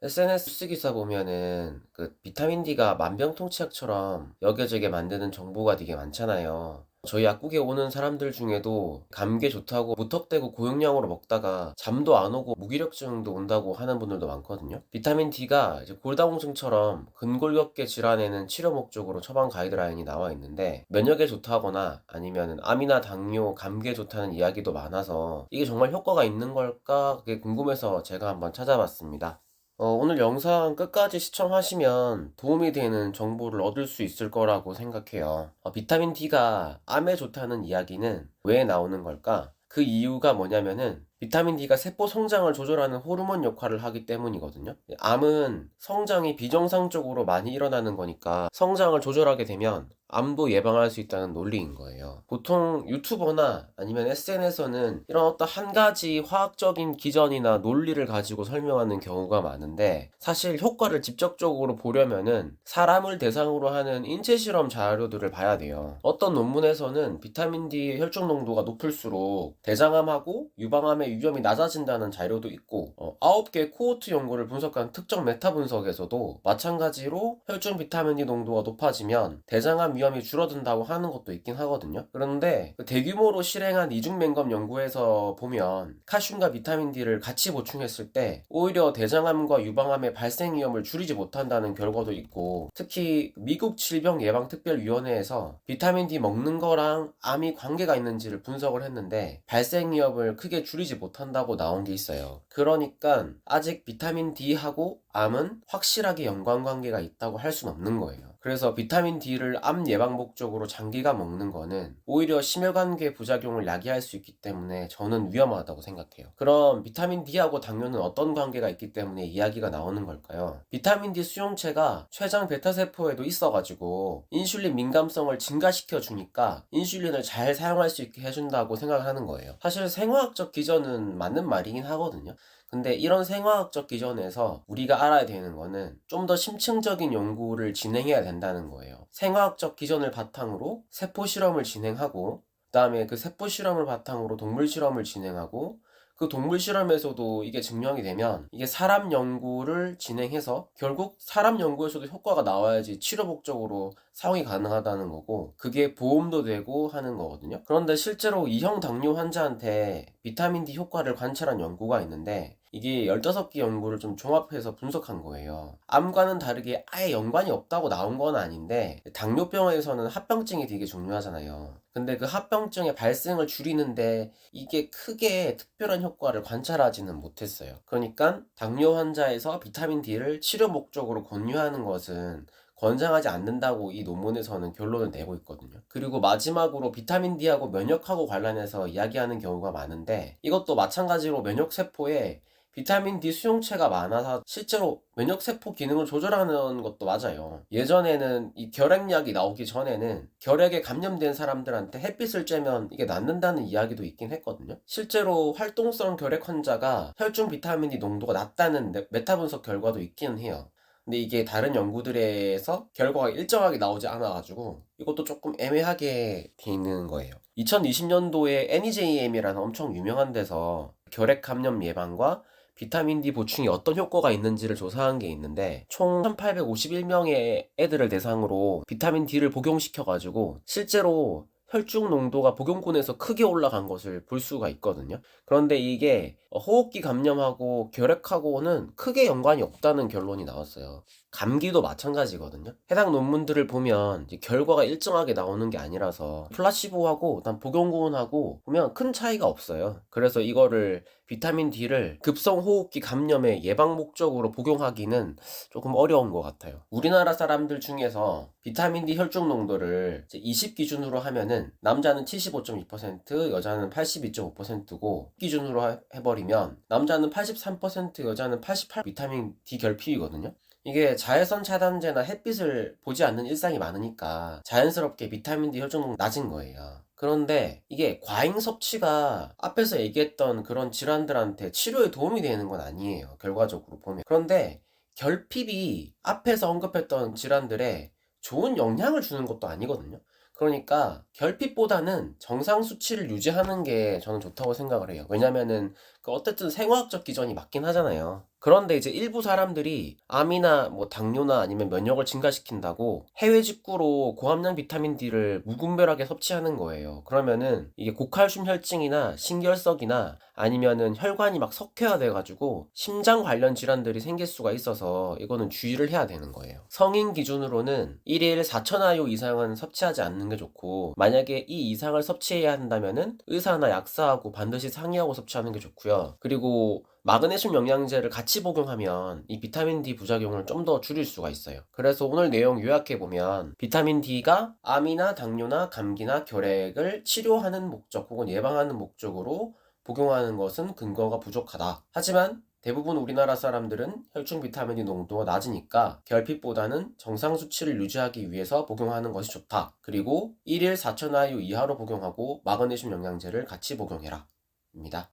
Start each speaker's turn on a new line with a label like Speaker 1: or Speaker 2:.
Speaker 1: SNS 뉴스 기사 보면은 그 비타민 D가 만병통치약처럼 여겨지게 만드는 정보가 되게 많잖아요. 저희 약국에 오는 사람들 중에도 감기에 좋다고 무턱대고 고용량으로 먹다가 잠도 안 오고 무기력증도 온다고 하는 분들도 많거든요. 비타민 D가 이제 골다공증처럼 근골격계 질환에는 치료 목적으로 처방 가이드라인이 나와 있는데 면역에 좋다거나 아니면 암이나 당뇨, 감기에 좋다는 이야기도 많아서 이게 정말 효과가 있는 걸까? 그게 궁금해서 제가 한번 찾아봤습니다. 오늘 영상 끝까지 시청하시면 도움이 되는 정보를 얻을 수 있을 거라고 생각해요. 비타민 D가 암에 좋다는 이야기는 왜 나오는 걸까? 그 이유가 뭐냐면은 비타민 D가 세포 성장을 조절하는 호르몬 역할을 하기 때문이거든요. 암은 성장이 비정상적으로 많이 일어나는 거니까 성장을 조절하게 되면 암도 예방할 수 있다는 논리인 거예요. 보통 유튜버나 아니면 SNS에서는 이런 어떤 한 가지 화학적인 기전이나 논리를 가지고 설명하는 경우가 많은데 사실 효과를 직접적으로 보려면은 사람을 대상으로 하는 인체 실험 자료들을 봐야 돼요. 어떤 논문에서는 비타민 D 혈중 농도가 높을수록 대장암하고 유방암의 위험이 낮아진다는 자료도 있고 9개 코호트 연구를 분석한 특정 메타 분석에서도 마찬가지로 혈중 비타민 D 농도가 높아지면 대장암 위험이 줄어든다고 하는 것도 있긴 하거든요. 그런데 그 대규모로 실행한 이중맹검 연구에서 보면 칼슘과 비타민 D를 같이 보충했을 때 오히려 대장암과 유방암의 발생 위험을 줄이지 못한다는 결과도 있고, 특히 미국 질병예방특별위원회에서 비타민 D 먹는 거랑 암이 관계가 있는지를 분석을 했는데 발생 위험을 크게 줄이지 못한다고 나온 게 있어요. 그러니까 아직 비타민 D하고 암은 확실하게 연관관계가 있다고 할 수는 없는 거예요. 그래서 비타민 D를 암 예방 목적으로 장기간 먹는 거는 오히려 심혈관계 부작용을 야기할 수 있기 때문에 저는 위험하다고 생각해요. 그럼 비타민 D하고 당뇨는 어떤 관계가 있기 때문에 이야기가 나오는 걸까요? 비타민 D 수용체가 췌장 베타세포에도 있어가지고 인슐린 민감성을 증가시켜 주니까 인슐린을 잘 사용할 수 있게 해준다고 생각하는 거예요. 사실 생화학적 기전은 맞는 말이긴 하거든요. 근데 이런 생화학적 기전에서 우리가 알아야 되는 거는 좀 더 심층적인 연구를 진행해야 된다는 거예요. 생화학적 기전을 바탕으로 세포 실험을 진행하고, 그 다음에 그 세포 실험을 바탕으로 동물 실험을 진행하고, 그 동물 실험에서도 이게 증명이 되면 이게 사람 연구를 진행해서 결국 사람 연구에서도 효과가 나와야지 치료 목적으로 사용이 가능하다는 거고, 그게 보험도 되고 하는 거거든요. 그런데 실제로 2형 당뇨 환자한테 비타민 D 효과를 관찰한 연구가 있는데 이게 15개 연구를 좀 종합해서 분석한 거예요. 암과는 다르게 아예 연관이 없다고 나온 건 아닌데 당뇨병에서는 합병증이 되게 중요하잖아요. 근데 그 합병증의 발생을 줄이는데 이게 크게 특별한 효과를 관찰하지는 못했어요. 그러니까 당뇨 환자에서 비타민 D를 치료 목적으로 권유하는 것은 권장하지 않는다고 이 논문에서는 결론을 내고 있거든요. 그리고 마지막으로 비타민 D하고 면역하고 관련해서 이야기하는 경우가 많은데 이것도 마찬가지로 면역세포에 비타민 D 수용체가 많아서 실제로 면역세포 기능을 조절하는 것도 맞아요. 예전에는 이 결핵약이 나오기 전에는 결핵에 감염된 사람들한테 햇빛을 쬐면 이게 낫는다는 이야기도 있긴 했거든요. 실제로 활동성 결핵 환자가 혈중 비타민 D 농도가 낮다는 메타 분석 결과도 있기는 해요. 근데 이게 다른 연구들에서 결과가 일정하게 나오지 않아가지고 이것도 조금 애매하게 돼 있는 거예요. 2020년도에 NEJM이라는 엄청 유명한 데서 결핵 감염 예방과 비타민 D 보충이 어떤 효과가 있는지를 조사한 게 있는데 총 1851명의 애들을 대상으로 비타민 D를 복용시켜가지고 실제로 혈중 농도가 복용군에서 크게 올라간 것을 볼 수가 있거든요. 그런데 이게 호흡기 감염하고 결핵하고는 크게 연관이 없다는 결론이 나왔어요. 감기도 마찬가지거든요. 해당 논문들을 보면 이제 결과가 일정하게 나오는 게 아니라서 플라시보하고 난 복용군하고 보면 큰 차이가 없어요. 그래서 이거를 비타민 D를 급성호흡기 감염의 예방 목적으로 복용하기는 조금 어려운 것 같아요. 우리나라 사람들 중에서 비타민 D 혈중 농도를 20 기준으로 하면은 남자는 75.2%, 여자는 82.5%고 기준으로 해버리면 남자는 83%, 여자는 88% 비타민 D 결핍이거든요. 이게 자외선 차단제나 햇빛을 보지 않는 일상이 많으니까 자연스럽게 비타민 D 혈중 농도 낮은 거예요. 그런데 이게 과잉 섭취가 앞에서 얘기했던 그런 질환들한테 치료에 도움이 되는 건 아니에요. 결과적으로 보면. 그런데 결핍이 앞에서 언급했던 질환들에 좋은 영향을 주는 것도 아니거든요. 그러니까 결핍보다는 정상 수치를 유지하는 게 저는 좋다고 생각을 해요. 왜냐면은 어쨌든 생화학적 기전이 맞긴 하잖아요. 그런데 이제 일부 사람들이 암이나 뭐 당뇨나 아니면 면역을 증가시킨다고 해외 직구로 고함량 비타민 D를 무분별하게 섭취하는 거예요. 그러면은 이게 고칼슘 혈증이나 신결석이나 아니면은 혈관이 막 석회화돼 가지고 심장 관련 질환들이 생길 수가 있어서 이거는 주의를 해야 되는 거예요. 성인 기준으로는 1일 4,000IU 이상은 섭취하지 않는 게 좋고, 만약에 이 이상을 섭취해야 한다면은 의사나 약사하고 반드시 상의하고 섭취하는 게 좋고요. 그리고 마그네슘 영양제를 같이 복용하면 이 비타민 D 부작용을 좀 더 줄일 수가 있어요. 그래서 오늘 내용 요약해보면, 비타민 D가 암이나 당뇨나 감기나 결핵을 치료하는 목적 혹은 예방하는 목적으로 복용하는 것은 근거가 부족하다. 하지만 대부분 우리나라 사람들은 혈중 비타민 D 농도가 낮으니까 결핍보다는 정상 수치를 유지하기 위해서 복용하는 것이 좋다. 그리고 1일 4,000IU 이하로 복용하고 마그네슘 영양제를 같이 복용해라. 입니다.